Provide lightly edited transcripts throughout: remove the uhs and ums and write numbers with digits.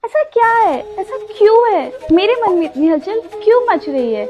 ऐसा क्या है, ऐसा क्यों है, मेरे मन में इतनी हलचल क्यों मच रही है।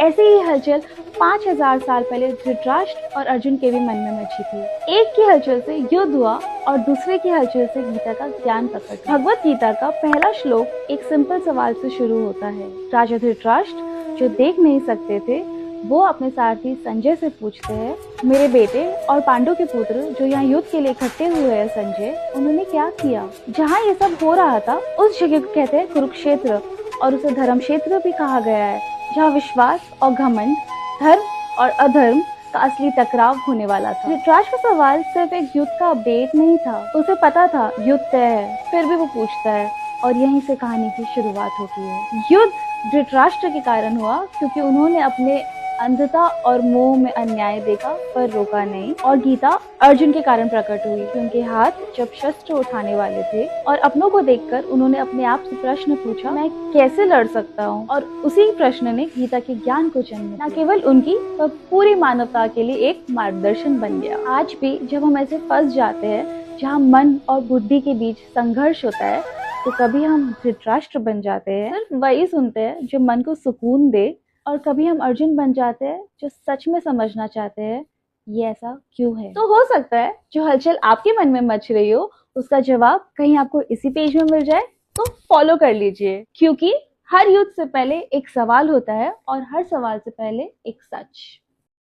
ऐसे ही हलचल 5000 साल पहले धृतराष्ट्र और अर्जुन के भी मन में मची थी। एक की हलचल से युद्ध हुआ और दूसरे की हलचल से गीता का ज्ञान प्रकट हुआ। भगवत गीता का पहला श्लोक एक सिंपल सवाल से शुरू होता है। राजा धृतराष्ट्र जो देख नहीं सकते थे, वो अपने सारथी संजय से पूछते हैं, मेरे बेटे और पांडु के पुत्र जो यहाँ युद्ध के लिए इकट्ठे हुए हैं संजय, उन्होंने क्या किया। जहाँ ये सब हो रहा था उस जगह को कहते हैं कुरुक्षेत्र, और उसे धर्म क्षेत्र भी कहा गया है, जहाँ विश्वास और घमंड, धर्म और अधर्म का असली टकराव होने वाला था। धृतराष्ट्र का सवाल सिर्फ एक युद्ध का अपडेट नहीं था, उसे पता था युद्ध तय है, फिर भी वो पूछता है, और यहीं से कहानी की शुरुआत होती है। युद्ध धृतराष्ट्र के कारण हुआ क्योंकि उन्होंने अपने अंधता और मोह में अन्याय देखा पर रोका नहीं, और गीता अर्जुन के कारण प्रकट हुई। उनके हाथ जब शस्त्र उठाने वाले थे और अपनों को देखकर उन्होंने अपने आप से प्रश्न पूछा, मैं कैसे लड़ सकता हूँ, और उसी प्रश्न ने गीता के ज्ञान को जन्म दिया। न केवल उनकी पर पूरी मानवता के लिए एक मार्गदर्शन बन गया। आज भी जब हम ऐसे फंस जाते हैं जहाँ मन और बुद्धि के बीच संघर्ष होता है, तो कभी हम धृतराष्ट्र बन जाते हैं, सिर्फ वही सुनते हैं जो मन को सुकून दे, और कभी हम अर्जुन बन जाते हैं जो सच में समझना चाहते हैं ये ऐसा क्यों है। तो हो सकता है जो हलचल आपके मन में मच रही हो उसका जवाब कहीं आपको इसी पेज में मिल जाए, तो फॉलो कर लीजिए, क्योंकि हर युद्ध से पहले एक सवाल होता है और हर सवाल से पहले एक सच।